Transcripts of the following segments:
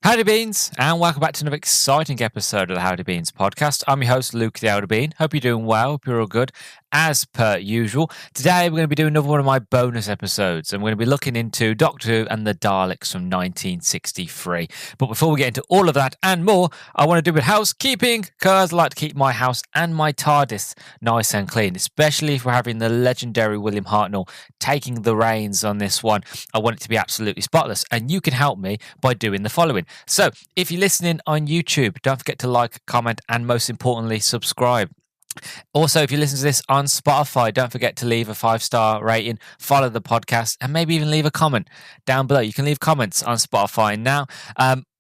Howdy Beans, and welcome back to another exciting episode of the Howdy Beans podcast. I'm your host, Luke the Howdy Bean. Hope you're doing well, hope you're all good, as per usual. Today, we're going to be doing another one of my bonus episodes, and we're going to be looking into Doctor Who and the Daleks from 1963. But before we get into all of that and more, I want to do a bit of housekeeping, because I like to keep my house and my TARDIS nice and clean, especially if we're having the legendary William Hartnell taking the reins on this one. I want it to be absolutely spotless, and you can help me by doing the following. So, if you're listening on YouTube, don't forget to like, comment, and most importantly, subscribe. Also, if you listen to this on Spotify, don't forget to leave a 5-star rating, follow the podcast, and maybe even leave a comment down below. You can leave comments on Spotify now.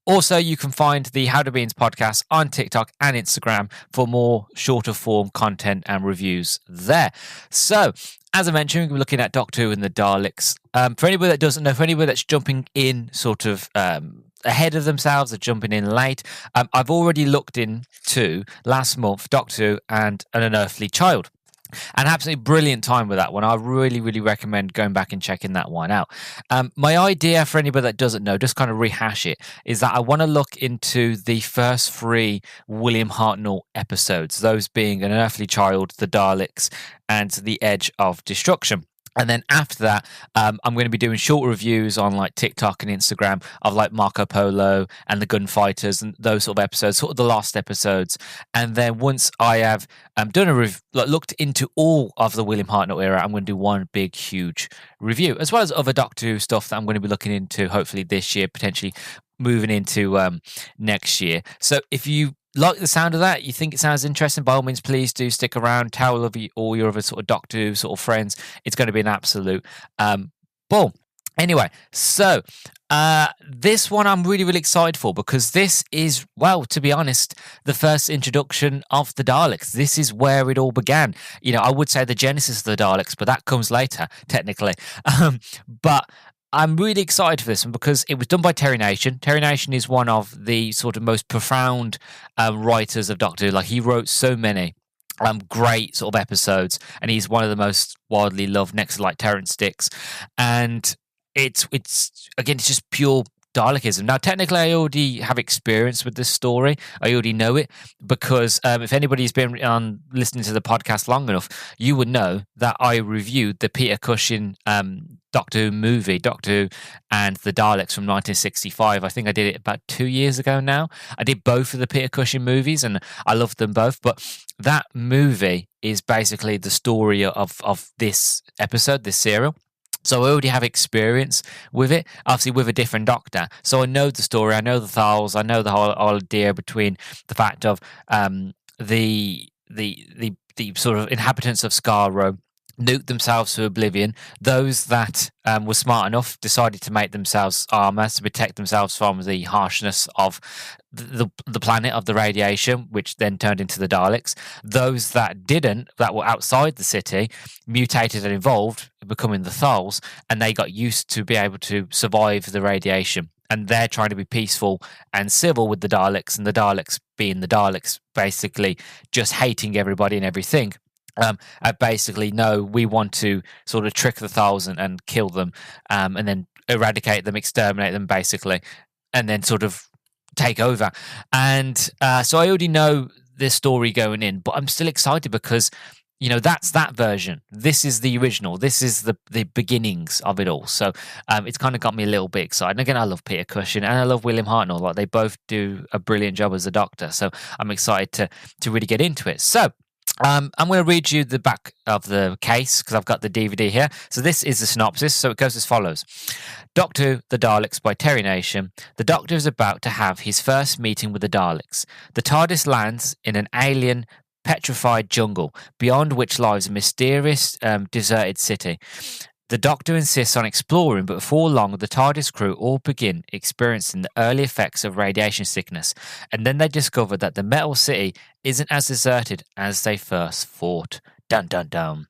Also, you can find the Howdy Beans podcast on TikTok and Instagram for more shorter form content and reviews there. So, as I mentioned, we're looking at Doctor Who and the Daleks. For anybody that doesn't know, for anybody that's jumping in sort of ahead of themselves or jumping in late, I've already looked into last month Doctor Who and An Unearthly Child. An absolutely brilliant time with that one. I really, really recommend going back and checking that one out. My idea for anybody that doesn't know, just kind of rehash it, is that I want to look into the first 3 William Hartnell episodes, those being An Unearthly Child, The Daleks, and The Edge of Destruction. And then after that, I'm going to be doing short reviews on like TikTok and Instagram of like Marco Polo and the Gunfighters and those sort of episodes, sort of the lost episodes. And then once I have done looked into all of the William Hartnell era, I'm going to do one big, huge review, as well as other Doctor Who stuff that I'm going to be looking into hopefully this year, potentially moving into next year. So if you like the sound of that, you think it sounds interesting, by all means, please do stick around. Tell all your other sort of Doctor Who sort of friends. It's going to be an absolute ball. Anyway, so this one I'm really, really excited for, because this is, well, to be honest, the first introduction of the Daleks. This is where it all began. You know, I would say the genesis of the Daleks, but that comes later, technically. But I'm really excited for this one because it was done by Terry Nation. Terry Nation is one of the sort of most profound writers of Doctor Who. Like, he wrote so many great sort of episodes, and he's one of the most widely loved next to like Terrance Dicks. And it's again, it's just pure Dalekism. Now, technically, I already have experience with this story. I already know it because if anybody's been on listening to the podcast long enough, you would know that I reviewed the Peter Cushing Doctor Who movie, Doctor Who and the Daleks from 1965. I think I did it about 2 years ago now. I did both of the Peter Cushing movies and I loved them both. But that movie is basically the story of this episode, this serial. So I already have experience with it, obviously with a different Doctor. So I know the story, I know the Thals, I know the whole idea between the fact of the sort of inhabitants of Skaro nuked themselves to oblivion. Those that were smart enough decided to make themselves armor to protect themselves from the harshness of the planet, of the radiation, which then turned into the Daleks. Those that didn't, that were outside the city, mutated and evolved, becoming the Thals, and they got used to be able to survive the radiation. And they're trying to be peaceful and civil with the Daleks, and the Daleks being the Daleks, basically just hating everybody and everything. Basically, no, we want to sort of trick the Thals and kill them, and then eradicate them, exterminate them, basically, and then sort of take over. And so I already know this story going in, but I'm still excited because, you know, that's that version. This is the original. This is the beginnings of it all. So it's kind of got me a little bit excited. And again, I love Peter Cushing and I love William Hartnell. Like, they both do a brilliant job as a Doctor. So I'm excited to really get into it. So I'm going to read you the back of the case because I've got the DVD here. So this is the synopsis. So it goes as follows. Doctor Who, The Daleks by Terry Nation. The Doctor is about to have his first meeting with the Daleks. The TARDIS lands in an alien petrified jungle, beyond which lies a mysterious deserted city. The Doctor insists on exploring, but before long, the TARDIS crew all begin experiencing the early effects of radiation sickness, and then they discover that the Metal City isn't as deserted as they first thought. Dun dun dun.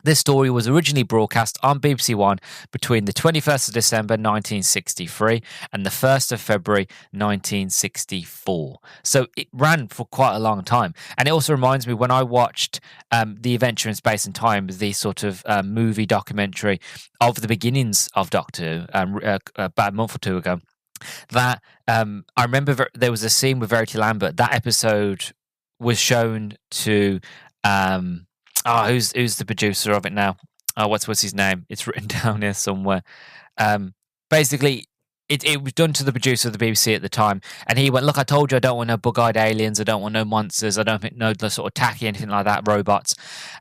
This story was originally broadcast on BBC One between the 21st of December 1963 and the 1st of February 1964. So it ran for quite a long time. And it also reminds me when I watched The Adventure in Space and Time, the sort of movie documentary of the beginnings of Doctor Who about a month or two ago. that I remember there was a scene with Verity Lambert. That episode was shown to who's the producer of it now? Oh, what's his name? It's written down here somewhere. Basically, it was done to the producer of the BBC at the time, and he went, "Look, I told you I don't want no bug-eyed aliens. I don't want no monsters. I don't think no sort of tacky anything like that, robots."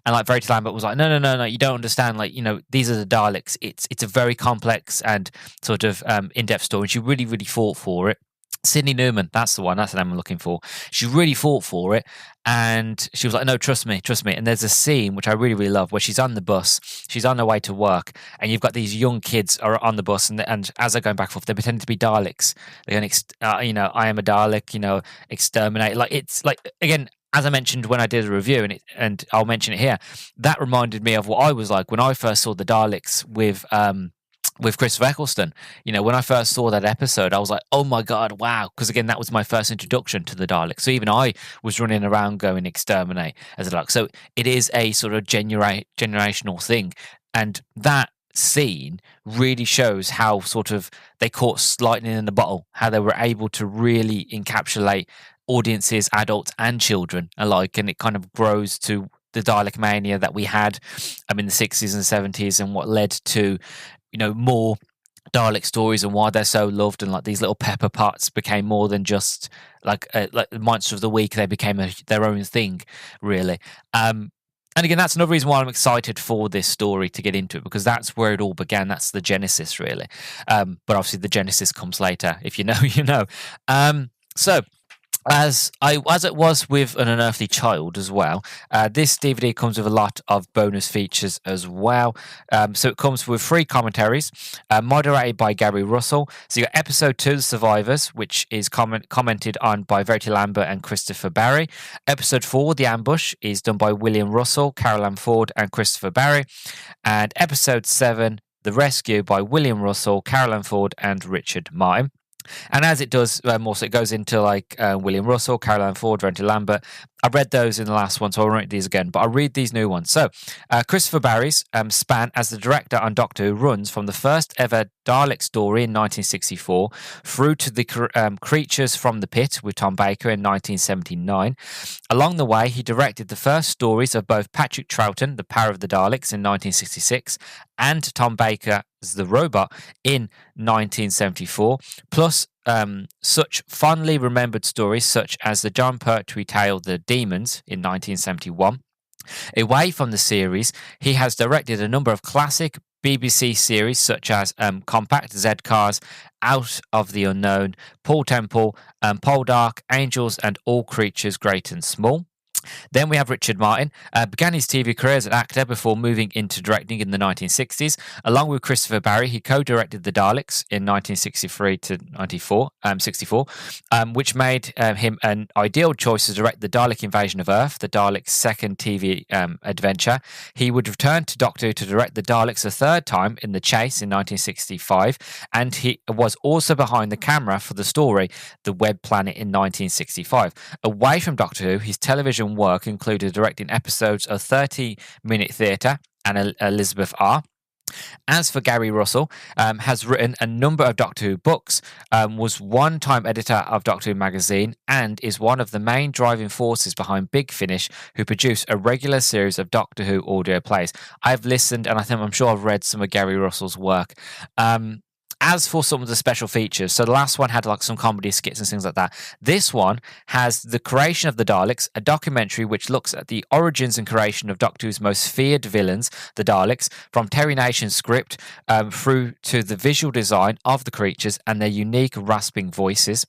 And like Verity Lambert was like, "No, you don't understand. Like, these are the Daleks. It's a very complex and sort of in-depth story." And she really, really fought for it. Sydney Newman, that's the one. That's the name I'm looking for. She really fought for it, and she was like, "No, trust me." And there's a scene which I really, really love where she's on the bus, she's on her way to work, and you've got these young kids are on the bus, and as they're going back and forth, they're pretending to be Daleks. They're going, I am a Dalek, exterminate. Like, it's like, again, as I mentioned when I did a review, and I'll mention it here, that reminded me of what I was like when I first saw the Daleks with Christopher Eccleston. When I first saw that episode, I was like, oh my God, wow. Because again, that was my first introduction to the Daleks. So even I was running around going exterminate as a Dalek. So it is a sort of generational thing. And that scene really shows how sort of they caught lightning in the bottle, how they were able to really encapsulate audiences, adults and children alike. And it kind of grows to the Dalek mania that we had in the 60s and 70s, and what led to more Dalek stories and why they're so loved, and like these little pepper pots became more than just like the monster of the week. They became their own thing, really. And again, that's another reason why I'm excited for this story to get into it, because that's where it all began. That's the genesis, really. But obviously the genesis comes later. If you know, you know. So as it was with An Unearthly Child as well, this DVD comes with a lot of bonus features as well. So it comes with 3 commentaries, moderated by Gary Russell. So you got episode 2, The Survivors, which is commented on by Verity Lambert and Christopher Barry. Episode 4, The Ambush, is done by William Russell, Carol Ann Ford, and Christopher Barry. And episode 7, The Rescue, by William Russell, Carol Ann Ford, and Richard Martin. And as it does, also it goes into like William Russell, Carol Ann Ford, Verity Lambert. I read those in the last one, so I won't read these again, but I'll read these new ones. So, Christopher Barry's span as the director on Doctor Who runs from the first ever Dalek story in 1964 through to the Creatures from the Pit with Tom Baker in 1979. Along the way, he directed the first stories of both Patrick Troughton, The Power of the Daleks in 1966, and Tom Baker's The Robot in 1974, plus such fondly remembered stories such as the John Pertwee tale The Demons in 1971. Away from the series, he has directed a number of classic BBC series such as Compact, Z-Cars, Out of the Unknown, Paul Temple, Poldark, Angels, and All Creatures Great and Small. Then we have Richard Martin, began his TV career as an actor before moving into directing in the 1960s. Along with Christopher Barry, he co-directed The Daleks in 1963 to 64, which made him an ideal choice to direct The Dalek Invasion of Earth, the Daleks' second TV adventure. He would return to Doctor Who to direct The Daleks a third time in The Chase in 1965, and he was also behind the camera for the story The Web Planet in 1965. Away from Doctor Who, his television work included directing episodes of 30-Minute Theatre and Elizabeth R. As for Gary Russell, has written a number of Doctor Who books, was one-time editor of Doctor Who magazine, and is one of the main driving forces behind Big Finish, who produce a regular series of Doctor Who audio plays. I've listened, and I'm sure I've read some of Gary Russell's work. As for some of the special features, so the last one had like some comedy skits and things like that. This one has The Creation of the Daleks, a documentary which looks at the origins and creation of Doctor Who's most feared villains, the Daleks, from Terry Nation's script through to the visual design of the creatures and their unique rasping voices.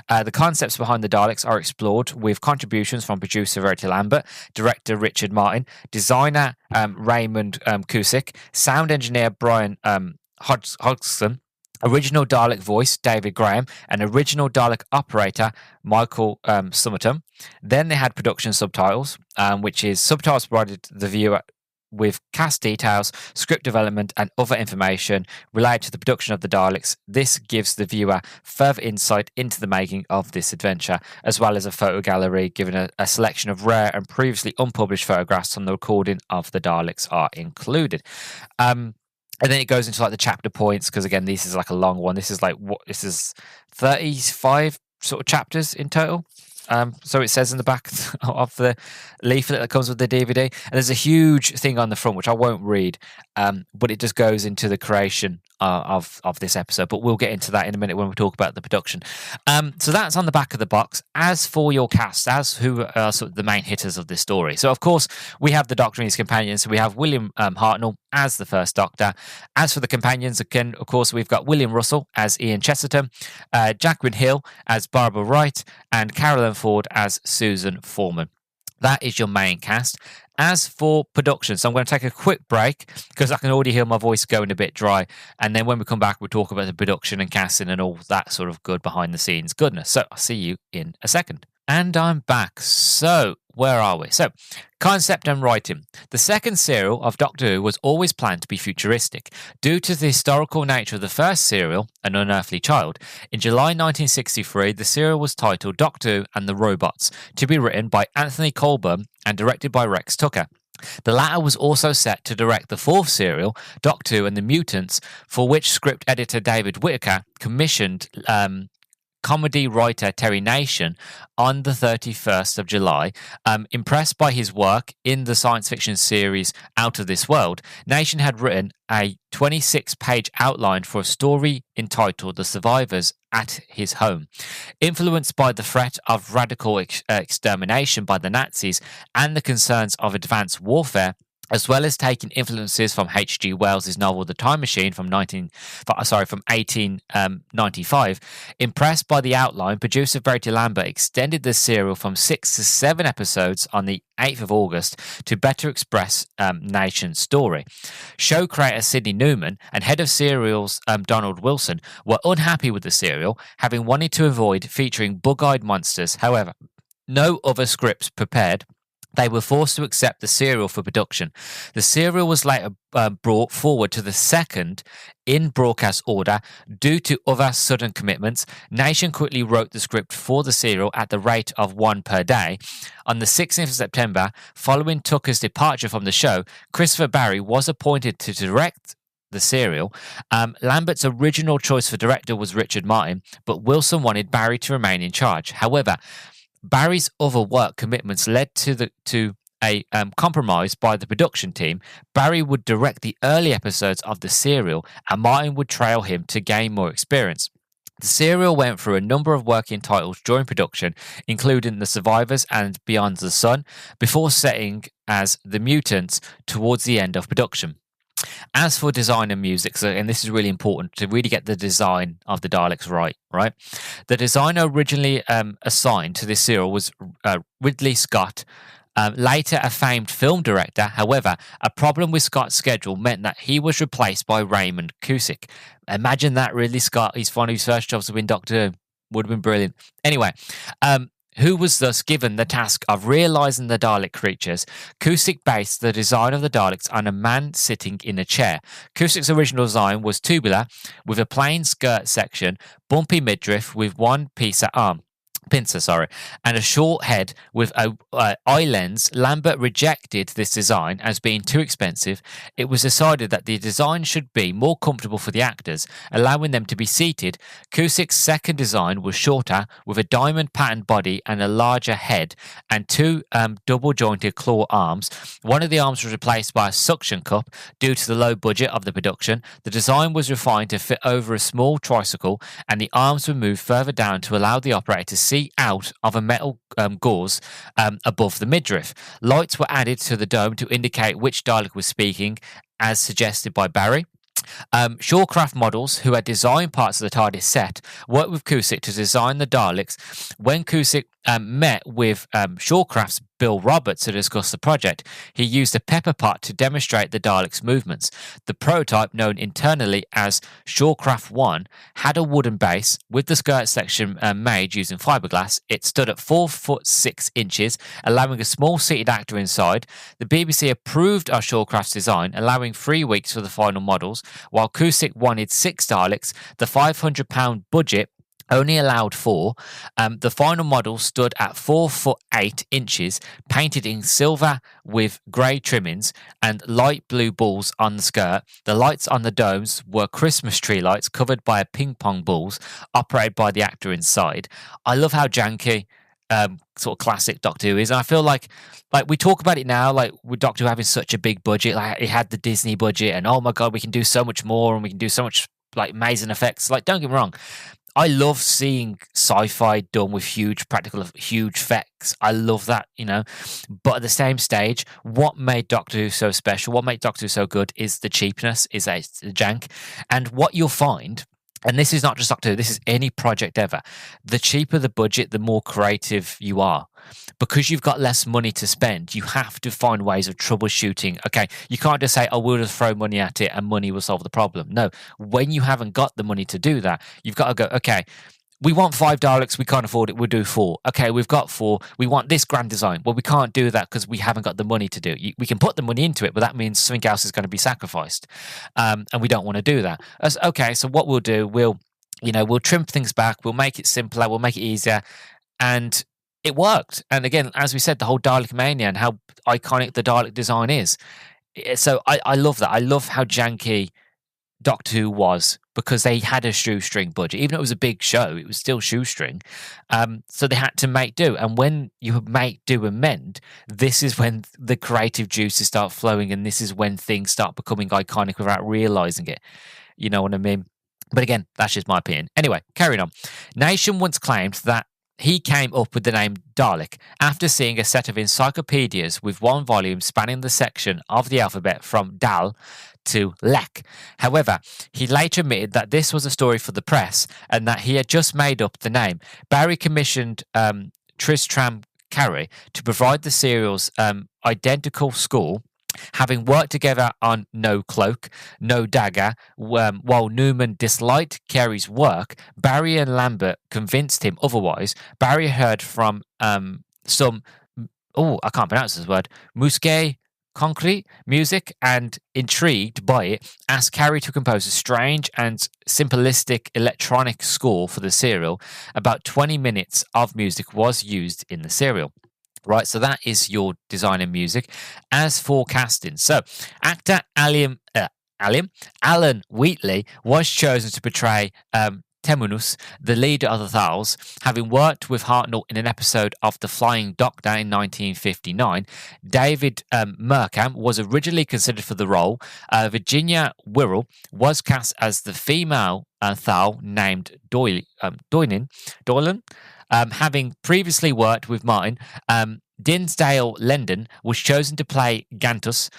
The concepts behind the Daleks are explored with contributions from producer Verity Lambert, director Richard Martin, designer Raymond Cusick, sound engineer Brian Hodgson, original Dalek voice, David Graham, and original Dalek operator, Michael Summerton. Then they had production subtitles, which is subtitles provided the viewer with cast details, script development, and other information related to the production of the Daleks. This gives the viewer further insight into the making of this adventure, as well as a photo gallery giving a selection of rare and previously unpublished photographs from the recording of the Daleks are included. And then it goes into like the chapter points, because again, this is like a long one. This is 35 sort of chapters in total. So it says in the back of the leaflet that comes with the DVD. And there's a huge thing on the front, which I won't read, but it just goes into the creation of this episode. But we'll get into that in a minute when we talk about the production. So that's on the back of the box. As for your cast, as who are sort of the main hitters of this story. So, of course, we have the Doctor and his companions. So we have William Hartnell as the first Doctor. As for the companions, again, of course, we've got William Russell as Ian Chesterton, Jacqueline Hill as Barbara Wright, and Carolyn Ford as Susan Foreman. That is your main cast. As for production, so I'm going to take a quick break because I can already hear my voice going a bit dry. And then when we come back, we'll talk about the production and casting and all that sort of good behind the scenes goodness. So I'll see you in a second. And I'm back. So where are we? So concept and writing. The second serial of Doctor Who was always planned to be futuristic. Due to the historical nature of the first serial, An Unearthly Child, in July 1963, the serial was titled Doctor Who and the Robots, to be written by Anthony Colburn and directed by Rex Tucker. The latter was also set to direct the fourth serial, Doctor Who and the Mutants, for which script editor David Whittaker commissioned comedy writer Terry Nation on the 31st of July. Impressed by his work in the science fiction series Out of This World, Nation had written a 26-page outline for a story entitled The Survivors at His Home. Influenced by the threat of radical extermination by the Nazis and the concerns of advanced warfare, as well as taking influences from H.G. Wells' novel The Time Machine from 1895, impressed by the outline, producer Verity Lambert extended the serial from 6 to 7 episodes on the 8th of August to better express Nation's story. Show creator Sidney Newman and head of serials Donald Wilson were unhappy with the serial, having wanted to avoid featuring bug-eyed monsters. However, no other scripts prepared. They were forced to accept the serial for production. The serial was later brought forward to the second in broadcast order due to other sudden commitments. Nation quickly wrote the script for the serial at the rate of one per day. On the 16th of September, following Tucker's departure from the show, Christopher Barry was appointed to direct the serial. Lambert's original choice for director was Richard Martin, but Wilson wanted Barry to remain in charge. However, Barry's other work commitments led to a compromise by the production team. Barry would direct the early episodes of the serial, and Martin would trail him to gain more experience. The serial went through a number of working titles during production, including The Survivors and Beyond the Sun, before setting as The Mutants towards the end of production. As for design and music, and this is really important to really get the design of the Daleks right? The designer originally assigned to this serial was Ridley Scott, later a famed film director. However, a problem with Scott's schedule meant that he was replaced by Raymond Cusick. Imagine that, Ridley Scott. He's one of his first jobs to win Doctor Who. Would have been brilliant. Anyway, who was thus given the task of realising the Dalek creatures. Cusick based the design of the Daleks on a man sitting in a chair. Cusick's original design was tubular, with a plain skirt section, bumpy midriff with one pincer, and a short head with a eye lens. Lambert rejected this design as being too expensive. It was decided that the design should be more comfortable for the actors, allowing them to be seated. Cusick's second design was shorter, with a diamond patterned body and a larger head, and two double-jointed claw arms. One of the arms was replaced by a suction cup due to the low budget of the production. The design was refined to fit over a small tricycle, and the arms were moved further down to allow the operator to see out of a metal gauze above the midriff. Lights were added to the dome to indicate which Dalek was speaking, as suggested by Barry. Shawcraft models, who had designed parts of the TARDIS set, worked with Cusick to design the Daleks. When Cusick met with Shawcraft's Bill Roberts to discuss the project, he used a pepper pot to demonstrate the Daleks' movements. The prototype, known internally as Shawcraft 1, had a wooden base with the skirt section made using fiberglass. It stood at 4 foot 6 inches, allowing a small seated actor inside. The BBC approved of Shawcraft's design, allowing 3 weeks for the final models. While Cusick wanted 6 Daleks, the £500 budget only allowed four. The final model stood at 4 foot 8 inches, painted in silver with grey trimmings and light blue balls on the skirt. The lights on the domes were Christmas tree lights covered by a ping pong balls operated by the actor inside. I love how janky sort of classic Doctor Who is, and I feel like we talk about it now, like with Doctor Who having such a big budget, like it had the Disney budget, and oh my god, we can do so much more, and we can do so much like amazing effects. Like, don't get me wrong, I love seeing sci-fi done with huge effects. I love that, you know. But at the same stage, what made Doctor Who so special, what made Doctor Who so good, is the cheapness, is the jank, and what you'll find. And this is not just Doctor Who, this is any project ever. The cheaper the budget, the more creative you are. Because you've got less money to spend, you have to find ways of troubleshooting. Okay, you can't just say, oh, we'll just throw money at it and money will solve the problem. No, when you haven't got the money to do that, you've got to go, okay, we want 5 Daleks, we can't afford it, we'll do 4. Okay, we've got 4, we want this grand design. Well, we can't do that because we haven't got the money to do it. We can put the money into it, but that means something else is going to be sacrificed. And we don't want to do that. Okay, so what we'll do, we'll trim things back, we'll make it simpler, we'll make it easier. And it worked. And again, as we said, the whole Dalek mania and how iconic the Dalek design is. So I love that. I love how janky Doctor Who was, because they had a shoestring budget. Even though it was a big show, it was still shoestring. So they had to make do. And when you make do and mend, this is when the creative juices start flowing, and this is when things start becoming iconic without realizing it. You know what I mean? But again, that's just my opinion. Anyway, carrying on. Nation once claimed that he came up with the name Dalek after seeing a set of encyclopedias with one volume spanning the section of the alphabet from Dal to Lek. However, he later admitted that this was a story for the press and that he had just made up the name. Barry commissioned Tristram Carey to provide the serial's identical score, having worked together on No Cloak, No Dagger. While Newman disliked Carey's work, Barry and Lambert convinced him otherwise. Barry heard from some, I can't pronounce this word, Musquet concrete music, and intrigued by it, asked Carey to compose a strange and simplistic electronic score for the serial. About 20 minutes of music was used in the serial. Right, so that is your design and music. As for casting, so actor Alan Wheatley was chosen to portray Temunus, the leader of the Thals, having worked with Hartnell in an episode of The Flying Doctor in 1959. David Merkham was originally considered for the role. Virginia Wirral was cast as the female Thal named Doylan, having previously worked with Martin. Dinsdale Lendon was chosen to play Gantus,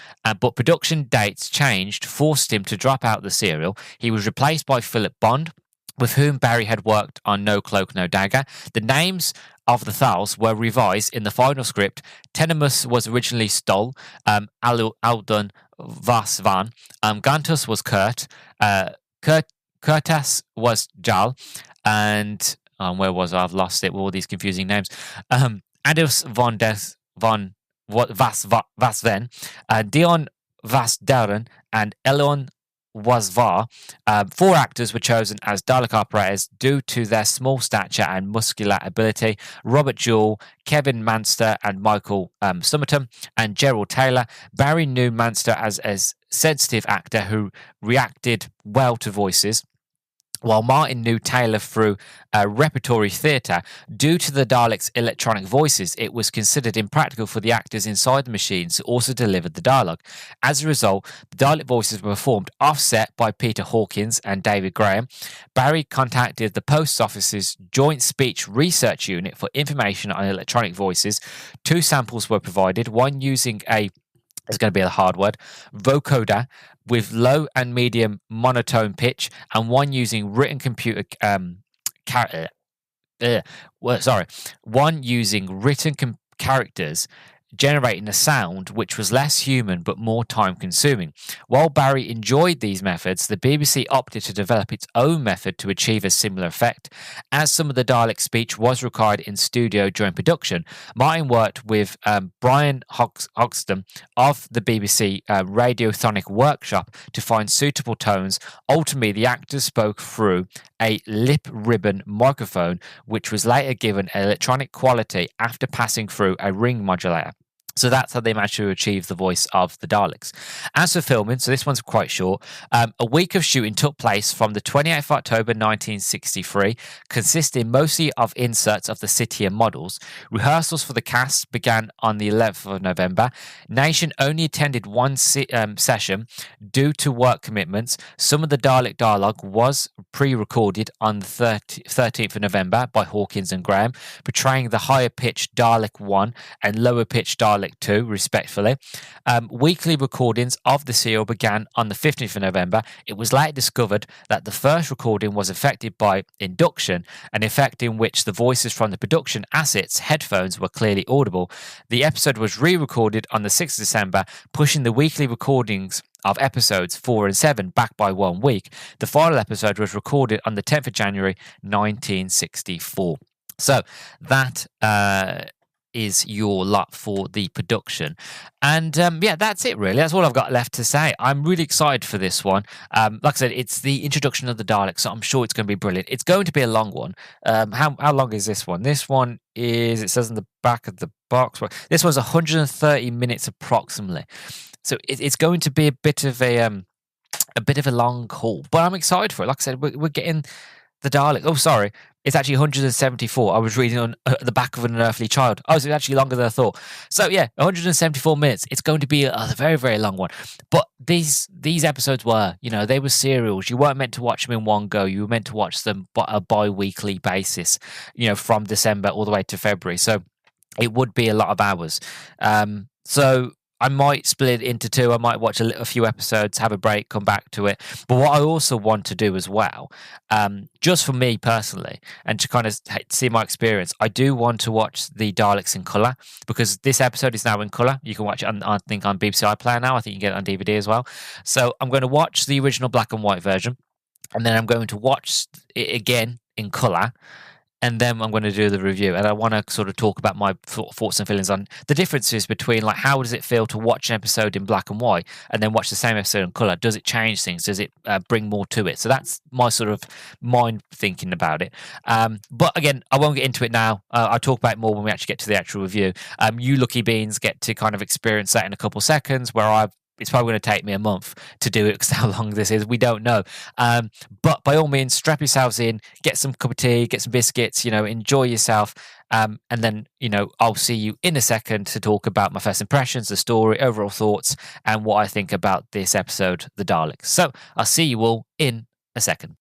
but production dates changed, forced him to drop out the serial. He was replaced by Philip Bond, with whom Barry had worked on No Cloak, No Dagger. The names of the Thals were revised in the final script. Tenemus was originally Stoll, Alden Vas Van, Gantus was Kurt, Kurtas was Jal, and where was I? I've lost it with all these confusing names. Adus von Vas Ven, Dion Vas Darren, and Elon Wasvar. 4 actors were chosen as Dalek operators due to their small stature and muscular ability. Robert Jewell, Kevin Manster, and Michael Summerton, and Gerald Taylor. Barry knew Manster as a sensitive actor who reacted well to voices, while Martin knew Taylor through repertory theatre. Due to the Daleks' electronic voices, it was considered impractical for the actors inside the machines to also deliver the dialogue. As a result, the Dalek voices were performed offset by Peter Hawkins and David Graham. Barry contacted the Post Office's Joint Speech Research Unit for information on electronic voices. 2 samples were provided, one using it's going to be a hard word, vocoder with low and medium monotone pitch, and one using written computer characters generating a sound which was less human but more time consuming. While Barry enjoyed these methods, the BBC opted to develop its own method to achieve a similar effect. As some of the Dalek speech was recorded in studio during production, Martin worked with Brian Hoxton of the BBC Radiophonic Workshop to find suitable tones. Ultimately, the actors spoke through a lip ribbon microphone, which was later given electronic quality after passing through a ring modulator. So that's how they managed to achieve the voice of the Daleks. As for filming, so this one's quite short, a week of shooting took place from the 28th of October 1963, consisting mostly of inserts of the city and models. Rehearsals for the cast began on the 11th of November. Nation only attended one session due to work commitments. Some of the Dalek dialogue was pre-recorded on the 13th of November by Hawkins and Graham, portraying the higher-pitched Dalek 1 and lower-pitched Dalek 2, respectively. Weekly recordings of the serial began on the 15th of November. It was later discovered that the first recording was effected by induction, an effect in which the voices from the production assets' headphones were clearly audible. The episode was re-recorded on the 6th of December, pushing the weekly recordings of episodes 4 and 7 back by 1 week. The final episode was recorded on the 10th of January 1964. So that is your lot for the production. And yeah, that's it really. That's all I've got left to say. I'm really excited for this one. Like I said, it's the introduction of the Daleks, so I'm sure it's going to be brilliant. It's going to be a long one. How long is this one? This one is, it says in the back of the box, this one's 130 minutes approximately. So it's going to be a bit of a long haul, but I'm excited for it. Like I said, we're getting the Dalek. Oh, sorry. It's actually 174. I was reading on the back of An Unearthly Child. Oh, so it's actually longer than I thought. So yeah, 174 minutes. It's going to be a very, very long one. But these episodes were, they were serials. You weren't meant to watch them in one go. You were meant to watch them on a bi-weekly basis, from December all the way to February. So it would be a lot of hours. So I might split it into two. I might watch a few episodes, have a break, come back to it. But what I also want to do as well, just for me personally, and to kind of see my experience, I do want to watch the Daleks in colour, because this episode is now in colour. You can watch it, I think, on BBC iPlayer now. I think you can get it on DVD as well. So I'm going to watch the original black and white version, and then I'm going to watch it again in colour. And then I'm going to do the review, and I want to sort of talk about my thoughts and feelings on the differences between, like, how does it feel to watch an episode in black and white and then watch the same episode in colour? Does it change things? Does it bring more to it? So that's my sort of mind thinking about it. But again, I won't get into it now. I'll talk about it more when we actually get to the actual review. You lucky beans get to kind of experience that in a couple seconds, where it's probably going to take me a month to do it because how long this is, we don't know. But by all means, strap yourselves in, get some cup of tea, get some biscuits, enjoy yourself. And then, I'll see you in a second to talk about my first impressions, the story, overall thoughts, and what I think about this episode, The Daleks. So I'll see you all in a second.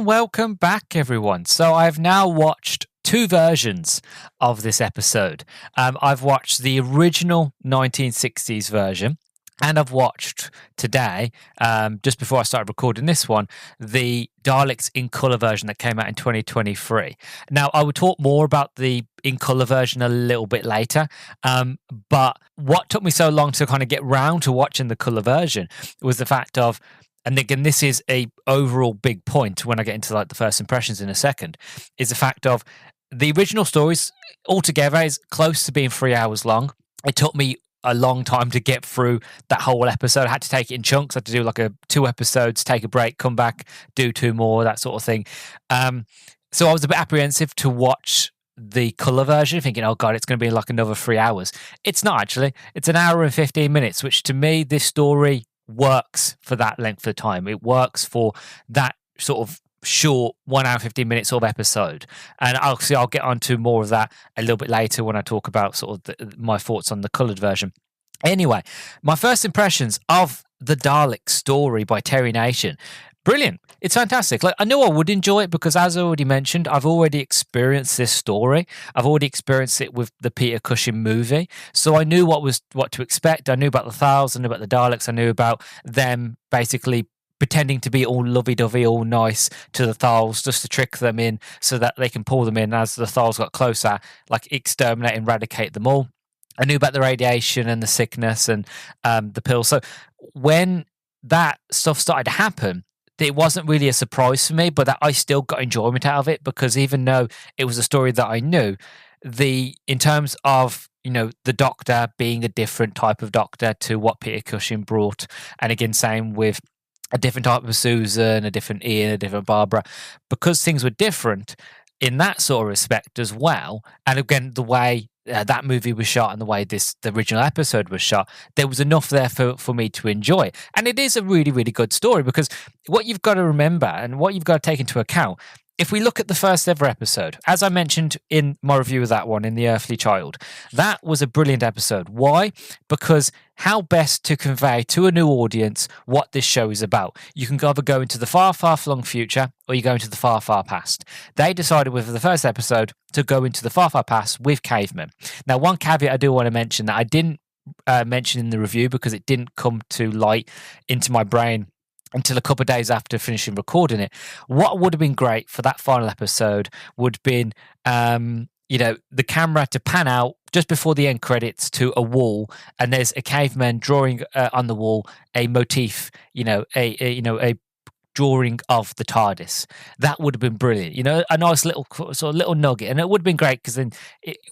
Welcome back, everyone. So I've now watched two versions of this episode. I've watched the original 1960s version, and I've watched today, just before I started recording this one, the Daleks in colour version that came out in 2023. Now, I will talk more about the in colour version a little bit later, but what took me so long to kind of get round to watching the colour version was the fact of, and again, this is a overall big point when I get into like the first impressions in a second, is the fact of the original stories altogether is close to being 3 hours long. It took me a long time to get through that whole episode. I had to take it in chunks. I had to do like 2 episodes, take a break, come back, do 2 more, that sort of thing. So I was a bit apprehensive to watch the colour version, thinking, oh God, it's going to be like another 3 hours. It's not actually. It's an hour and 15 minutes, which to me, this story works for that length of time. It works for that sort of short 1 hour 15 minutes sort of episode, and I'll get onto more of that a little bit later when I talk about sort of my thoughts on the coloured version. Anyway, my first impressions of the Dalek story by Terry Nation. Brilliant. It's fantastic. Like, I knew I would enjoy it because, as I already mentioned, I've already experienced this story. I've already experienced it with the Peter Cushing movie, so I knew what to expect. I knew about the Thals, I knew about the Daleks, I knew about them basically pretending to be all lovey-dovey, all nice to the Thals, just to trick them in so that they can pull them in as the Thals got closer, like exterminate, eradicate them all. I knew about the radiation and the sickness and the pills. So when that stuff started to happen, it wasn't really a surprise for me, but that I still got enjoyment out of it, because even though it was a story that I knew, in terms of, the Doctor being a different type of Doctor to what Peter Cushing brought, and again, same with a different type of Susan, a different Ian, a different Barbara, because things were different in that sort of respect as well. And again, the way that movie was shot and the way the original episode was shot, there was enough there for me to enjoy. And it is a really, really good story, because what you've got to remember and what you've got to take into account, if we look at the first ever episode, as I mentioned in my review of that one, in The Earthly Child, that was a brilliant episode. Why? Because how best to convey to a new audience what this show is about. You can either go into the far, far flung future, or you go into the far, far past. They decided with the first episode to go into the far, far past with cavemen. Now, one caveat I do want to mention that I didn't mention in the review, because it didn't come to light into my brain until a couple of days after finishing recording it. What would have been great for that final episode would have been, the camera to pan out just before the end credits to a wall, and there's a caveman drawing on the wall a motif, a drawing of the TARDIS. That would have been brilliant. A nice little sort of little nugget, and it would have been great, because then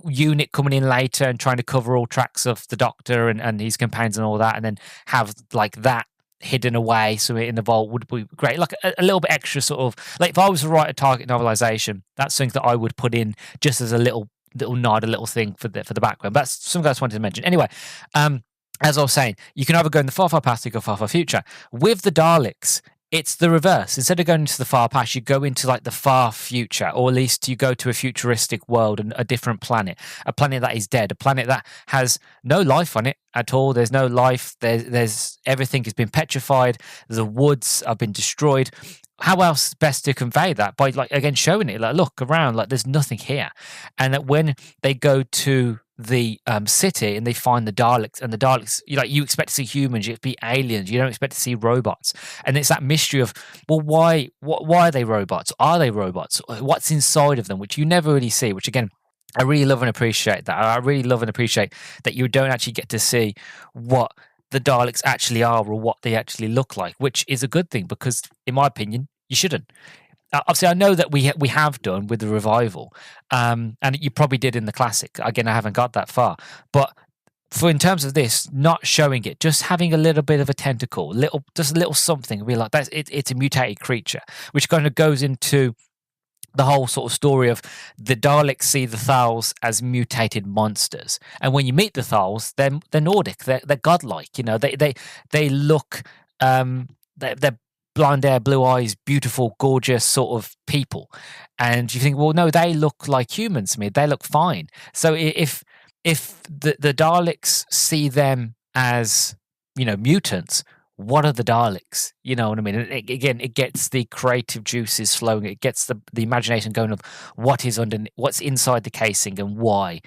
Unit coming in later and trying to cover all tracks of the Doctor and his companions and all that, and then have like that hidden away so in the vault would be great. Like a little bit extra sort of, like if I was to write a Target novelization, that's something that I would put in just as a little nod, a little thing for the background. That's something I just wanted to mention. Anyway, as I was saying, you can either go in the far, far past or go far, far future. With the Daleks, it's the reverse. Instead of going into the far past, you go into like the far future, or at least you go to a futuristic world and a different planet, a planet that is dead, a planet that has no life on it at all. There's no life. There's everything has been petrified. The woods have been destroyed. How else best to convey that? By like, again, showing it, like, look around, like there's nothing here. And that when they go to the city and they find the Daleks, and the Daleks, you expect to see humans, you expect to be aliens, you don't expect to see robots. And it's that mystery of, well, why are they robots? Are they robots? What's inside of them, which you never really see, which again, I really love and appreciate that. I really love and appreciate that you don't actually get to see what the Daleks actually are or what they actually look like, which is a good thing, because in my opinion, you shouldn't. Obviously, I know that we have done with the revival, and you probably did in the classic. Again, I haven't got that far, but in terms of this, not showing it, just having a little bit of a tentacle, just a little something, be like that. It's a mutated creature, which kind of goes into the whole sort of story of the Daleks see the Thals as mutated monsters, and when you meet the Thals, they're Nordic, they're godlike. They look, they're blonde hair, blue eyes, beautiful, gorgeous sort of people. And you think, well, no, they look like humans to me. They look fine. So if the Daleks see them as, mutants, what are the Daleks? You know what I mean? And it gets the creative juices flowing. It gets the imagination going of what's inside the casing and why.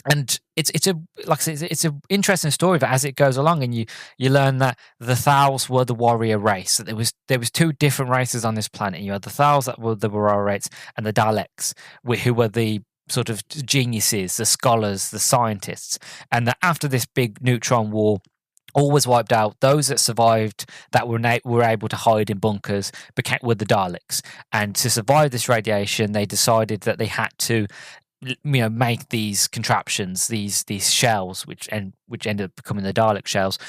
And it's an interesting story that as it goes along, and you learn that the Thals were the warrior race. That there was two different races on this planet. You had the Thals that were the warrior race, and the Daleks, who were the sort of geniuses, the scholars, the scientists. And that after this big neutron war, all was wiped out. Those that survived, that were able to hide in bunkers, were the Daleks. And to survive this radiation, they decided that they had to make these contraptions, these shells, which ended up becoming the Dalek shells,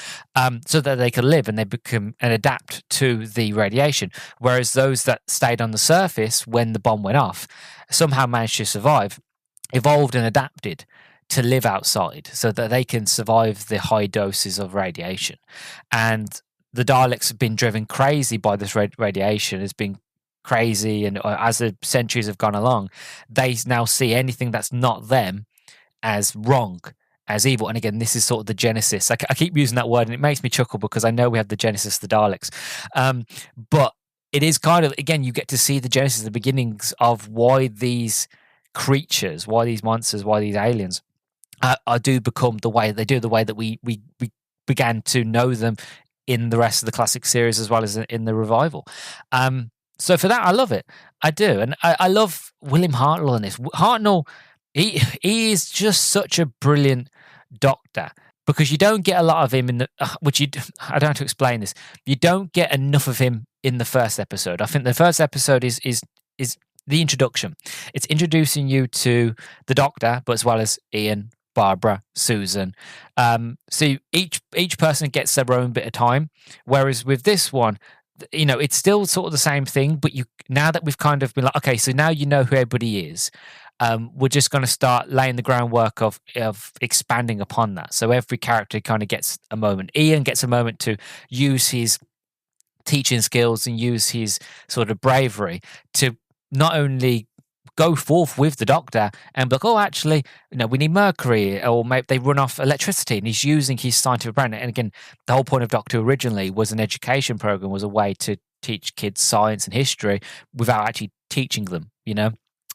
so that they could live and they become and adapt to the radiation. Whereas those that stayed on the surface when the bomb went off somehow managed to survive, evolved and adapted to live outside so that they can survive the high doses of radiation. And the Daleks have been driven crazy by this radiation. It's been crazy, and as the centuries have gone along, they now see anything that's not them as wrong, as evil. And again, this is sort of the genesis. I keep using that word, and it makes me chuckle because I know we have the genesis of the Daleks, but it is kind of, again, you get to see the genesis, the beginnings of why these creatures, why these monsters, why these aliens do become the way they do, the way that we began to know them in the rest of the classic series as well as in the revival. So for that, I love it. I do. And I love William Hartnell in this. Hartnell, he is just such a brilliant Doctor, because you don't get a lot of him in the, I don't have to explain this. You don't get enough of him in the first episode. I think the first episode is the introduction. It's introducing you to the Doctor, but as well as Ian, Barbara, Susan. So each person gets their own bit of time. Whereas with this one, it's still sort of the same thing, but now that we've kind of been like, okay, so now you know who everybody is. We're just going to start laying the groundwork of expanding upon that. So every character kind of gets a moment. Ian gets a moment to use his teaching skills and use his sort of bravery to not only go forth with the Doctor and be like, oh, actually, we need mercury, or maybe they run off electricity, and he's using his scientific brain. And again, the whole point of Doctor Who originally was an education program, was a way to teach kids science and history without actually teaching them,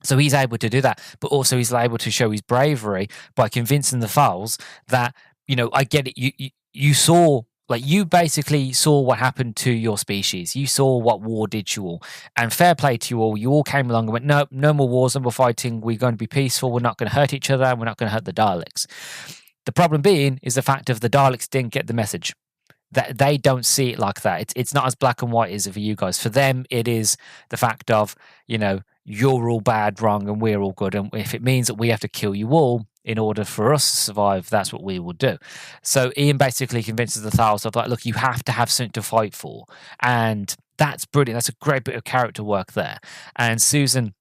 So he's able to do that, but also he's able to show his bravery by convincing the Files that, I get it. You saw, like, you basically saw what happened to your species. You saw what war did to you all, and fair play to you all. You all came along and went, no more wars, no more fighting. We're going to be peaceful. We're not going to hurt each other. And we're not going to hurt the Daleks. The problem being is the fact of the Daleks didn't get the message. That they don't see it like that. It's not as black and white as for you guys. For them, it is the fact of, you're all bad, wrong, and we're all good. And if it means that we have to kill you all in order for us to survive, that's what we will do. So Ian basically convinces the Thals of, like, look, you have to have something to fight for. And that's brilliant. That's a great bit of character work there. And Susan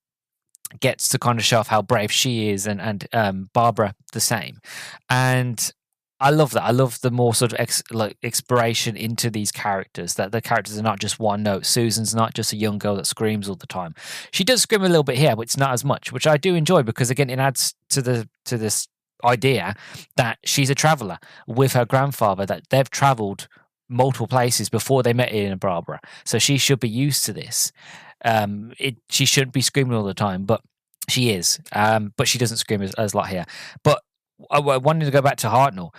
gets to kind of show off how brave she is, and Barbara the same. And I love that. I love the more sort of exploration into these characters, that the characters are not just one note. Susan's not just a young girl that screams all the time. She does scream a little bit here, but it's not as much, which I do enjoy, because again, it adds to this idea that she's a traveller with her grandfather, that they've travelled multiple places before they met Ian and Barbara. So she should be used to this. She shouldn't be screaming all the time, but she is. But she doesn't scream as a lot here. But I wanted to go back to Hartnell.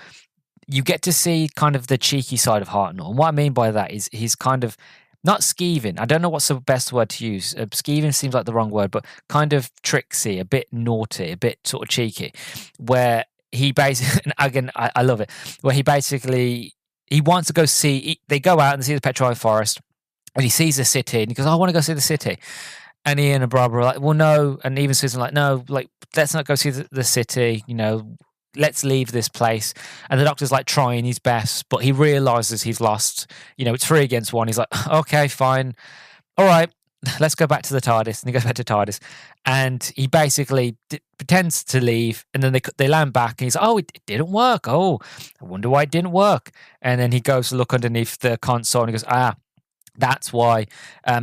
You get to see kind of the cheeky side of Hartnell. And what I mean by that is he's kind of not skeeving. I don't know what's the best word to use. Skeeving seems like the wrong word, but kind of tricksy, a bit naughty, a bit sort of cheeky, where he basically, and again, I love it, where he basically, he wants to go see, they go out and see the petrified forest, and he sees the city, and he goes, I want to go see the city. And Ian and Barbara are like, well, no. And even Susan like, no, like, let's not go see the city, let's leave this place. And the Doctor's like trying his best, but he realizes he's lost. It's 3 against 1. He's like, okay, fine. All right, let's go back to the TARDIS. And he goes back to TARDIS. And he basically pretends to leave. And then they land back. And he's like, oh, it didn't work. Oh, I wonder why it didn't work. And then he goes to look underneath the console and he goes, that's why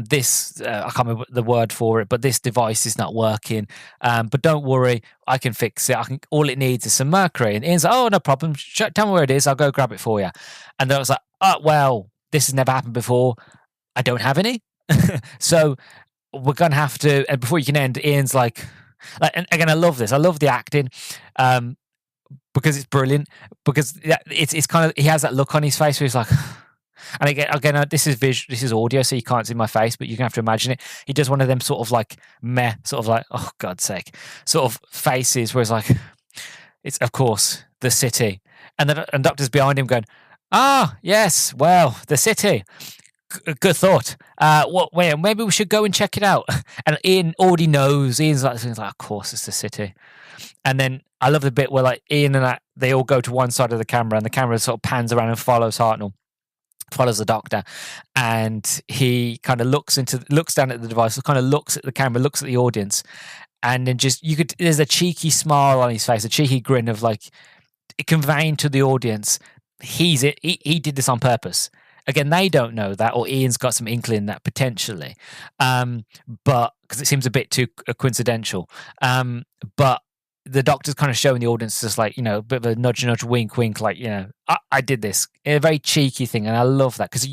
this, I can't remember the word for it, but this device is not working. But don't worry, I can fix it. All it needs is some mercury. And Ian's like, oh, no problem. Tell me where it is. I'll go grab it for you. And then I was like, oh, well, this has never happened before. I don't have any. So we're going to have to, and before you can end, Ian's like, and again, I love this. I love the acting. Because it's brilliant. Because it's kind of, he has that look on his face where he's like, and again, this is audio, so you can't see my face, but you can have to imagine it. He does one of them sort of like meh, sort of like, oh, God's sake, sort of faces where it's like, it's, of course, the city. And Doctor's behind him going, yes, well, the city. Good thought. Wait, maybe we should go and check it out. And Ian already knows. Ian's like, of course, it's the city. And then I love the bit where, like, Ian and they all go to one side of the camera, and the camera sort of pans around and follows Hartnell. Follows the Doctor, and he kind of looks down at the device, kind of looks at the camera, looks at the audience, and then there's a cheeky smile on his face, a cheeky grin of like conveying to the audience he did this on purpose. Again, they don't know that, or Ian's got some inkling that potentially, but because it seems a bit too coincidental. But the Doctor's kind of showing the audience just like, a bit of a nudge, nudge, wink, wink, like, I did this, a very cheeky thing. And I love that because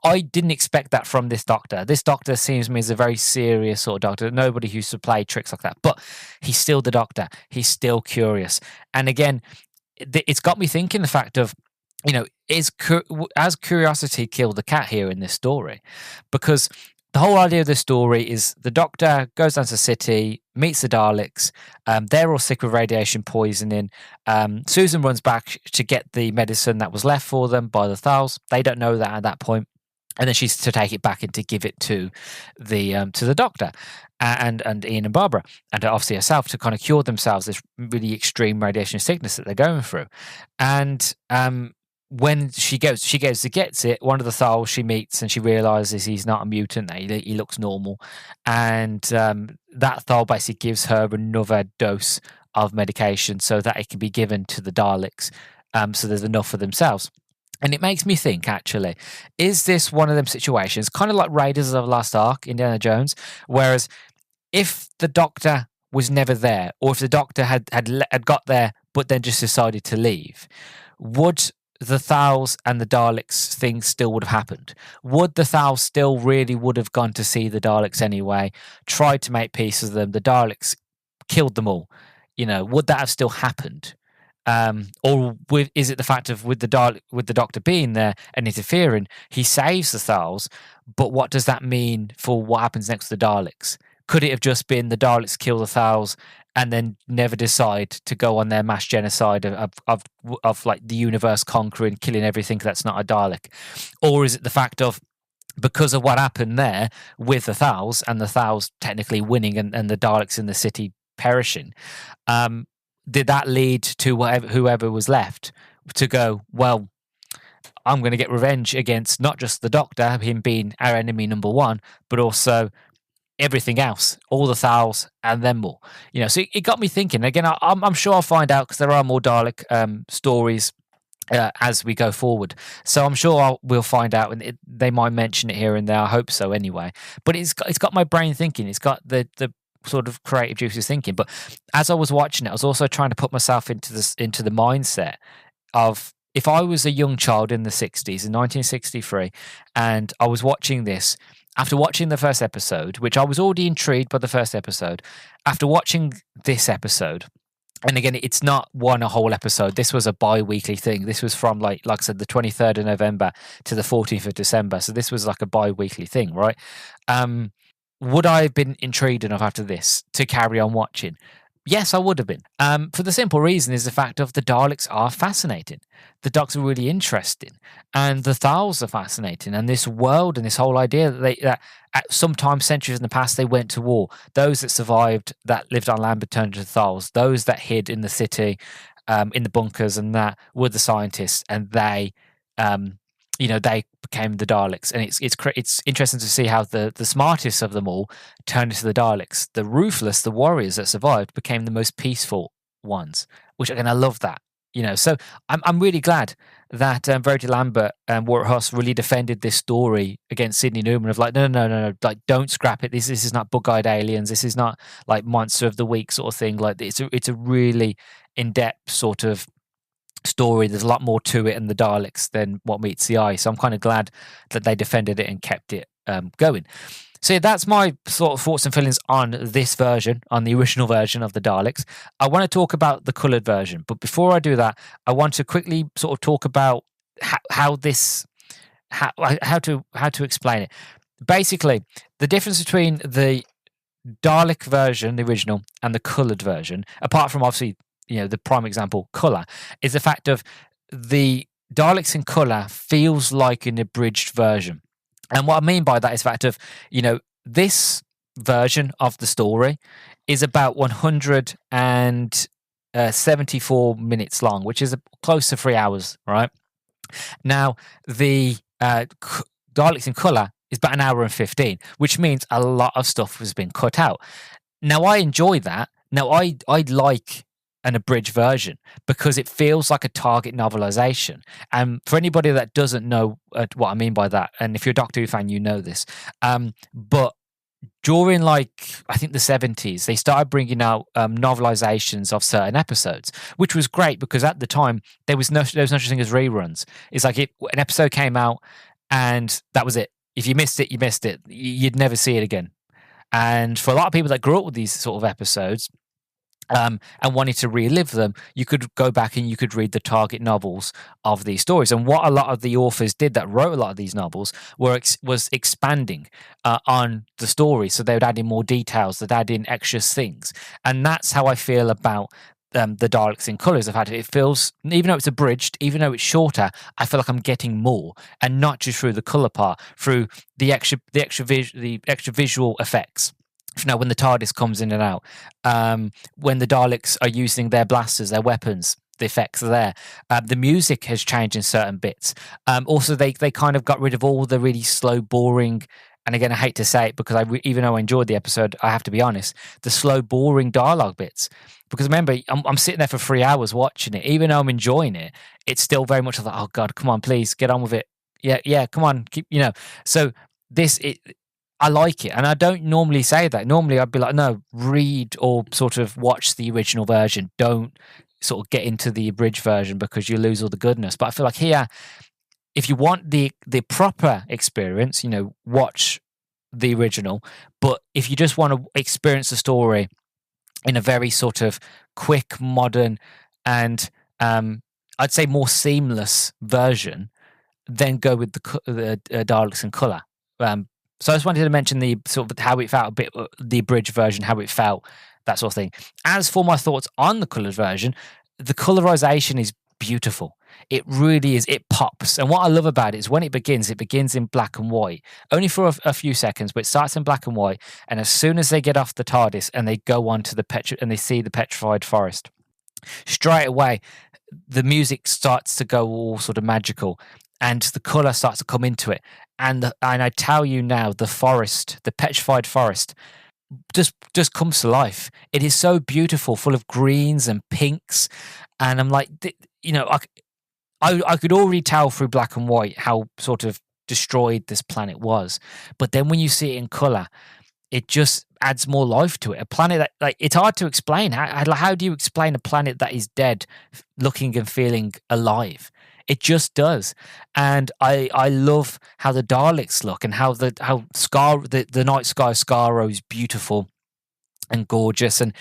I didn't expect that from this Doctor. This Doctor seems to me as a very serious sort of Doctor, nobody who used to play tricks like that, but he's still the Doctor. He's still curious. And again, it's got me thinking the fact of, has curiosity killed the cat here in this story? Because the whole idea of the story is the Doctor goes down to the city, meets the Daleks. They're all sick with radiation poisoning. Susan runs back to get the medicine that was left for them by the Thals. They don't know that at that point. And then she's to take it back and to give it to the Doctor and Ian and Barbara, and obviously herself, to kind of cure themselves this really extreme radiation sickness that they're going through. And when she goes to get it, one of the Thals she meets, and she realizes he's not a mutant. He looks normal, and that Thal basically gives her another dose of medication so that it can be given to the Daleks, so there's enough for themselves. And it makes me think, actually, is this one of them situations, kind of like Raiders of the Lost Ark, Indiana Jones, whereas if the Doctor was never there, or if the Doctor had got there but then just decided to leave, would the Thals and the Daleks thing still would have happened? Would the Thals still really would have gone to see the Daleks anyway, tried to make peace with them, the Daleks killed them all? Would that have still happened? Or is it the fact of with the Doctor being there and interfering, he saves the Thals, but what does that mean for what happens next to the Daleks? Could it have just been the Daleks kill the Thals and then never decide to go on their mass genocide of like the universe conquering, killing everything that's not a Dalek? Or is it the fact of, because of what happened there with the Thals, and the Thals technically winning and the Daleks in the city perishing, did that lead to whoever was left to go, well, I'm going to get revenge against not just the Doctor, him being our enemy number one, but also everything else, all the Thals and them more. So it got me thinking. Again, I'm sure I'll find out, because there are more Dalek stories as we go forward. So I'm sure we'll find out, and they might mention it here and there. I hope so anyway. But it's got my brain thinking. It's got the sort of creative juices thinking. But as I was watching it, I was also trying to put myself into the mindset of, if I was a young child in the 60s, in 1963, and I was watching this, after watching the first episode, which I was already intrigued by the first episode, after watching this episode, and again, it's not a whole episode. This was a bi-weekly thing. This was from, like I said, the 23rd of November to the 14th of December. So this was like a bi-weekly thing, right? Would I have been intrigued enough after this to carry on watching? Yes, I would have been. For the simple reason is the fact of the Daleks are fascinating. The Daleks are really interesting. And the Thals are fascinating. And this world and this whole idea that at sometimes centuries in the past, they went to war. Those that survived, that lived on land, turned into Thals. Those that hid in the city, in the bunkers and that, were the scientists. And they became the Daleks. And it's interesting to see how the smartest of them all turned into the Daleks. The ruthless, the warriors that survived, became the most peaceful ones, which, again, I love that. So I'm really glad that Verity Lambert and Warwick Huss really defended this story against Sidney Newman of like, no, like, don't scrap it. This is not bug-eyed aliens. This is not like Monster of the Week sort of thing. Like, it's a really in-depth sort of story. There's a lot more to it in the Daleks than what meets the eye. So I'm kind of glad that they defended it and kept it going. So yeah, that's my sort of thoughts and feelings on this version, on the original version of the Daleks. I want to talk about the coloured version, but before I do that, I want to quickly sort of talk about how to explain it. Basically, the difference between the Dalek version, the original, and the coloured version, apart from obviously, the prime example, colour, is the fact of the Daleks in colour feels like an abridged version. And what I mean by that is the fact of, this version of the story is about 174 minutes long, which is close to 3 hours, right? Now, the Daleks in colour is about 1 hour and 15, which means a lot of stuff has been cut out. Now, I enjoy that. Now, I like an abridged version because it feels like a Target novelization. And for anybody that doesn't know what I mean by that, and if you're a Doctor Who fan, you know this, but during like I think the 70s, they started bringing out novelizations of certain episodes, which was great because at the time there was no such thing as reruns. It's like an episode came out and that was it. If you missed it, you missed it. You'd never see it again. And for a lot of people that grew up with these sort of episodes, and wanted to relive them, you could go back and you could read the target novels of these stories. And what a lot of the authors did that wrote a lot of these novels was expanding on the story. So they would add in more details, they'd add in extra things. And that's how I feel about the Daleks in Colours. I've had it feels, even though it's abridged, even though it's shorter, I feel like I'm getting more, and not just through the colour part, through the extra visual effects. When the TARDIS comes in and out, when the Daleks are using their blasters, their weapons, the effects are there. The music has changed in certain bits. Also, they kind of got rid of all the really slow, boring, and again, I hate to say it because even though I enjoyed the episode, I have to be honest, the slow, boring dialogue bits. Because remember, I'm sitting there for 3 hours watching it. Even though I'm enjoying it, it's still very much like, oh God, come on, please get on with it. Yeah, come on, So I like it, and I don't normally say that. Normally, I'd be like, no, read or sort of watch the original version. Don't sort of get into the abridged version because you lose all the goodness. But I feel like here, if you want the proper experience, watch the original. But if you just want to experience the story in a very sort of quick, modern, and I'd say more seamless version, then go with the Daleks in colour. So I just wanted to mention the sort of how it felt a bit, the abridged version, how it felt, that sort of thing. As for my thoughts on the coloured version, the colorization is beautiful. It really is. It pops. And what I love about it is when it begins in black and white, only for a few seconds, but it starts in black and white. And as soon as they get off the TARDIS and they go on to and they see the petrified forest, straight away, the music starts to go all sort of magical and the colour starts to come into it. And I tell you now, the forest, the petrified forest, just comes to life. It is so beautiful, full of greens and pinks. And I'm like, I could already tell through black and white how sort of destroyed this planet was. But then when you see it in colour, it just adds more life to it. A planet that, like, it's hard to explain. How do you explain a planet that is dead looking and feeling alive? It just does. And I love how the Daleks look and how the night sky of Skaro is beautiful and gorgeous. And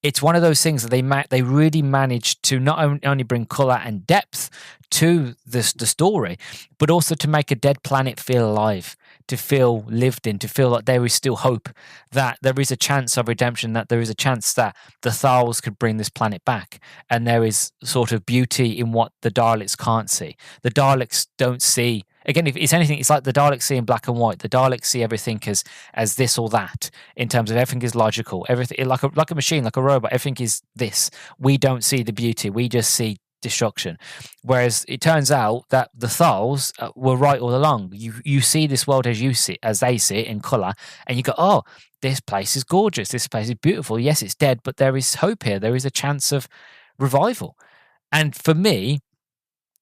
it's one of those things that they really managed to not only bring colour and depth to the story, but also to make a dead planet feel alive, to feel lived in, to feel like there is still hope, that there is a chance of redemption, that there is a chance that the Thals could bring this planet back. And there is sort of beauty in what the Daleks can't see. The Daleks don't see. Again, if it's anything, it's like the Daleks see in black and white. The Daleks see everything as this or that, in terms of everything is logical. Everything like a machine, like a robot. Everything is this. We don't see the beauty. We just see destruction. Whereas it turns out that the Thals were right all along. You see this world as they see it in colour, and you go, oh, this place is gorgeous. This place is beautiful. Yes, it's dead, but there is hope here. There is a chance of revival. And for me,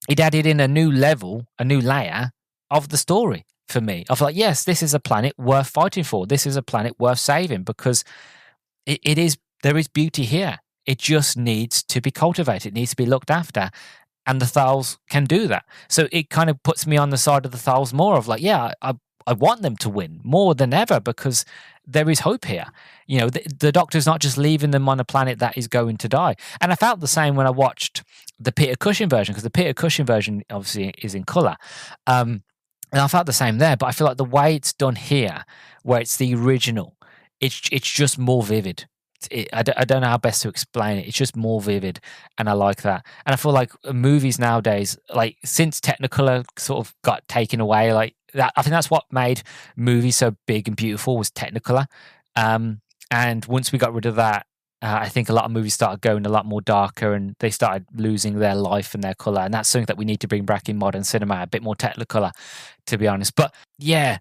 it added in a new level, a new layer of the story for me. I feel like, yes, this is a planet worth fighting for. This is a planet worth saving because there is beauty here. It just needs to be cultivated. It needs to be looked after. And the Thals can do that. So it kind of puts me on the side of the Thals more of like, yeah, I want them to win more than ever because there is hope here. The Doctor's not just leaving them on a planet that is going to die. And I felt the same when I watched the Peter Cushing version, because the Peter Cushing version obviously is in colour. And I felt the same there, but I feel like the way it's done here, where it's the original, it's just more vivid. I don't know how best to explain it. It's just more vivid, and I like that. And I feel like movies nowadays, like since Technicolor sort of got taken away, like that, I think that's what made movies so big and beautiful was Technicolor. And once we got rid of that, I think a lot of movies started going a lot more darker, and they started losing their life and their color. And that's something that we need to bring back in modern cinema, a bit more Technicolor, to be honest. But yeah,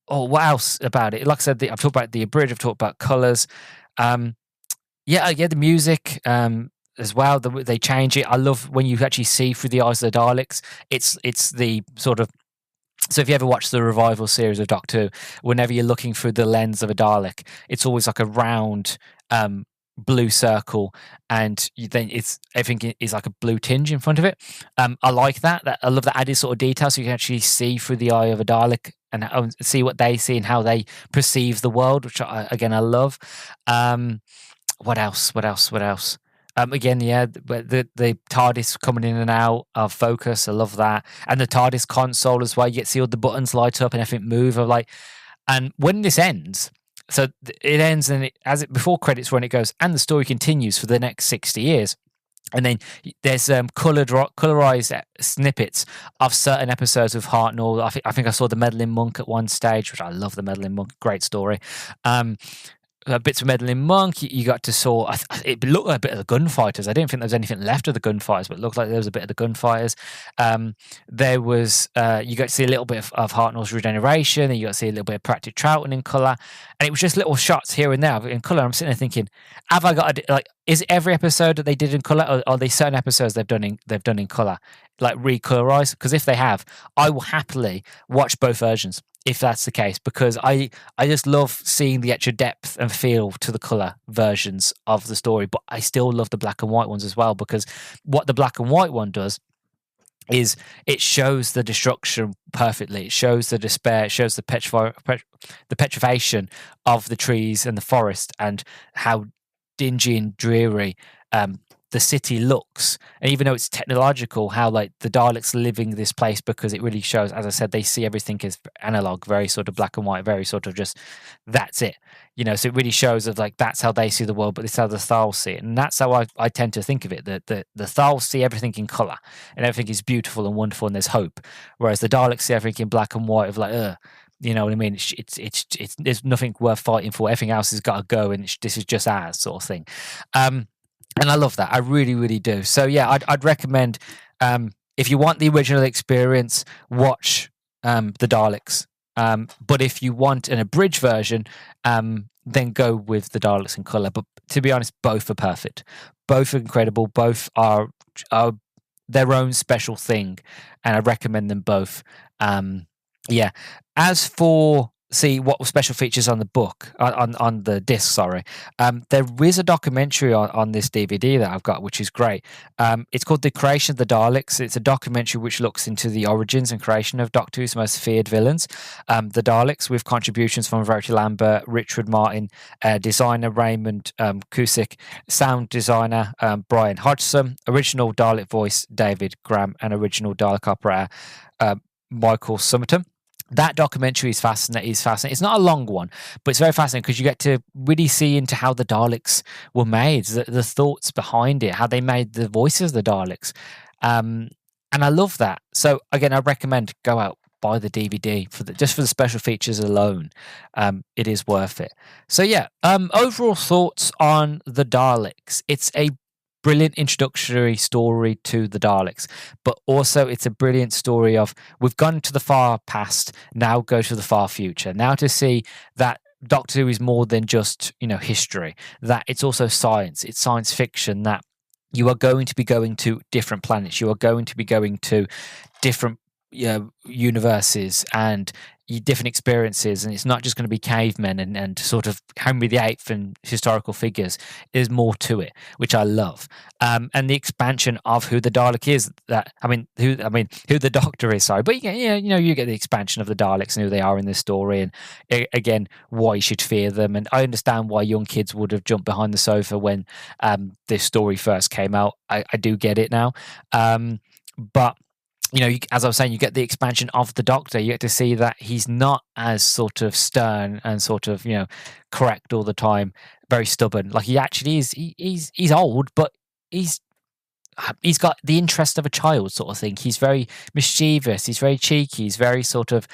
what else about it? Like I said, I've talked about the abridged, I've talked about colors. The music as well. They change it. I love when you actually see through the eyes of the Daleks. It's the sort of So if you ever watch the revival series of Doctor Who, whenever you're looking through the lens of a Dalek, it's always like a round blue circle, and then it's everything is like a blue tinge in front of it. I like that. I love that added sort of detail, so you can actually see through the eye of a Dalek and see what they see and how they perceive the world, which I love. What else? Again, yeah, the TARDIS coming in and out of focus. I love that, and the TARDIS console as well. You get to see all the buttons light up and everything move. And when this ends, so it ends, and before credits when it goes, and the story continues for the next 60 years. And then there's colorized snippets of certain episodes of Hartnell. I think I saw the Meddling Monk at one stage, which I love. The Meddling Monk, great story. Bits of Meddling Monk, you got to saw. It looked like a bit of the gunfighters. I didn't think there was anything left of the gunfighters, but it looked like there was a bit of the gunfighters. There was you got to see a little bit of Hartnell's regeneration, and you got to see a little bit of Practic Troughton in colour, and it was just little shots here and there in colour. I'm sitting there thinking, have I got is it every episode that they did in colour, or are there certain episodes they've done in colour, like recolorized? Because if they have, I will happily watch both versions if that's the case, because I just love seeing the extra depth and feel to the colour versions of the story. But I still love the black and white ones as well, because what the black and white one does is it shows the destruction perfectly. It shows the despair. It shows the petrification of the trees and the forest, and how dingy and dreary the city looks. And even though it's technological, how like the Daleks living this place, because it really shows, as I said, they see everything as analog, very sort of black and white, very sort of just that's it, so it really shows of like that's how they see the world, but this is how the Thals see it. And that's how I tend to think of it, that the Thals see everything in color and everything is beautiful and wonderful and there's hope, whereas the Daleks see everything in black and white of like you know what I mean? It's there's nothing worth fighting for. Everything else has got to go, and this is just ours, sort of thing. And I love that. I really, really do. So yeah, I'd recommend if you want the original experience, watch the Daleks. But if you want an abridged version, then go with the Daleks in color. But to be honest, both are perfect. Both are incredible. Both are their own special thing, and I recommend them both. Yeah. As for what special features on the book, on the disc, sorry, there is a documentary on this DVD that I've got, which is great. It's called The Creation of the Daleks. It's a documentary which looks into the origins and creation of Doctor Who's most feared villains, the Daleks, with contributions from Verity Lambert, Richard Martin, designer Raymond Cusick, sound designer Brian Hodgson, original Dalek voice David Graham, and original Dalek operator Michael Summerton. That documentary is fascinating. It's not a long one, but it's very fascinating because you get to really see into how the Daleks were made, the thoughts behind it, how they made the voices of the Daleks. And I love that. So again, I recommend go out, buy the DVD just for the special features alone. It is worth it. So yeah, overall thoughts on the Daleks. It's a brilliant introductory story to the Daleks, but also it's a brilliant story of we've gone to the far past, now go to the far future. Now to see that Doctor Who is more than just history, that it's also science, it's science fiction, that you are going to be going to different planets, you are going to be going to different universes and different experiences, and it's not just going to be cavemen and sort of Henry VIII and historical figures. There's more to it, which I love, and the expansion of who the Dalek is. Who the Doctor is. Sorry, but you get the expansion of the Daleks and who they are in this story, and again why you should fear them. And I understand why young kids would have jumped behind the sofa when this story first came out. I do get it now, but. As I was saying, you get the expansion of the Doctor. You get to see that he's not as sort of stern and sort of, correct all the time, very stubborn. Like he actually is. He's old, but he's got the interest of a child, sort of thing. He's very mischievous. He's very cheeky. He's very sort of,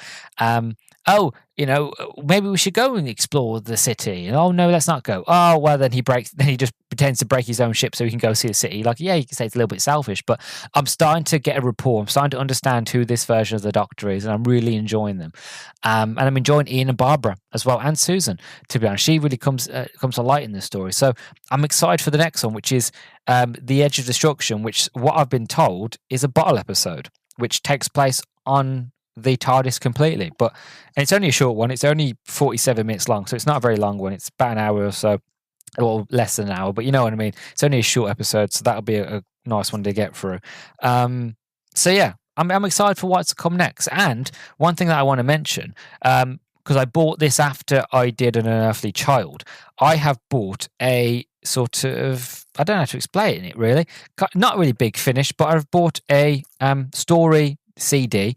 maybe we should go and explore the city. And, oh no, let's not go. Oh well, then he just pretends to break his own ship so he can go see the city. Like, yeah, you can say it's a little bit selfish, but I'm starting to get a rapport. I'm starting to understand who this version of the Doctor is, and I'm really enjoying them. And I'm enjoying Ian and Barbara as well, and Susan. To be honest, she really comes to light in this story. So I'm excited for the next one, which is The Edge of Destruction, which what I've been told is a bottle episode, which takes place on the TARDIS completely. And it's only a short one. It's only 47 minutes long, so it's not a very long one. It's about an hour or so, or less than an hour, but you know what I mean. It's only a short episode, so that'll be a nice one to get through. So yeah, I'm excited for what's to come next. And one thing that I want to mention, because I bought this after I did An Unearthly Child, I have bought a sort of, I don't know how to explain it really, not really big finish, but I've bought a story CD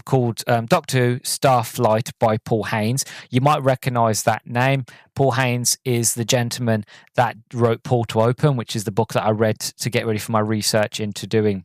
called Doctor Who Starflight by Paul Haynes. You might recognise that name. Paul Haynes is the gentleman that wrote Portal Open, which is the book that I read to get ready for my research into doing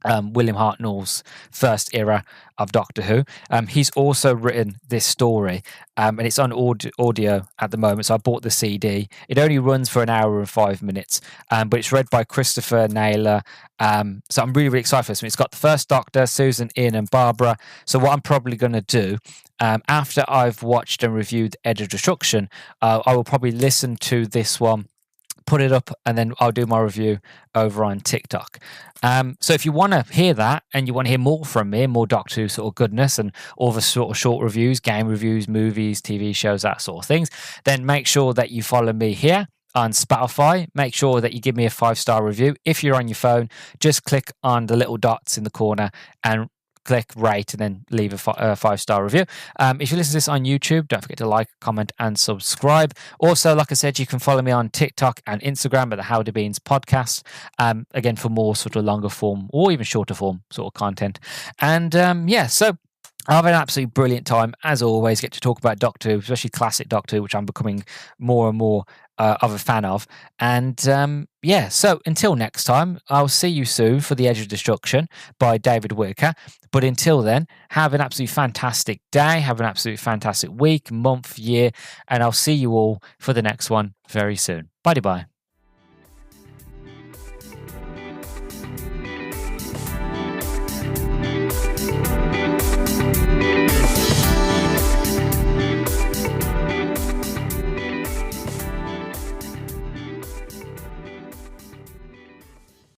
William Hartnell's first era of Doctor Who. He's also written this story, and it's on audio at the moment, so I bought the CD. It only runs for an hour and 5 minutes, but it's read by Christopher Naylor, so I'm really, really excited for this one. It's got the first Doctor, Susan, Ian and Barbara. So what I'm probably going to do, after I've watched and reviewed Edge of Destruction, I will probably listen to this one, put it up, and then I'll do my review over on TikTok. So if you want to hear that and you want to hear more from me, more Doctor Who sort of goodness and all the sort of short reviews, game reviews, movies, TV shows, that sort of things, then make sure that you follow me here on Spotify. Make sure that you give me a 5-star review. If you're on your phone, just click on the little dots in the corner and click rate and then leave a 5-star review. If you listen to this on YouTube, don't forget to like, comment and subscribe. Also, like I said, you can follow me on TikTok and Instagram at the Howdy Beans podcast, again for more sort of longer form or even shorter form sort of content. And so I have an absolutely brilliant time, as always. Get to talk about Doctor Who, especially classic Doctor Who, which I'm becoming more and more of a fan of. And so until next time, I'll see you soon for The Edge of Destruction by David Whitaker. But until then, have an absolutely fantastic day, have an absolutely fantastic week, month, year, and I'll see you all for the next one very soon. Bye-bye.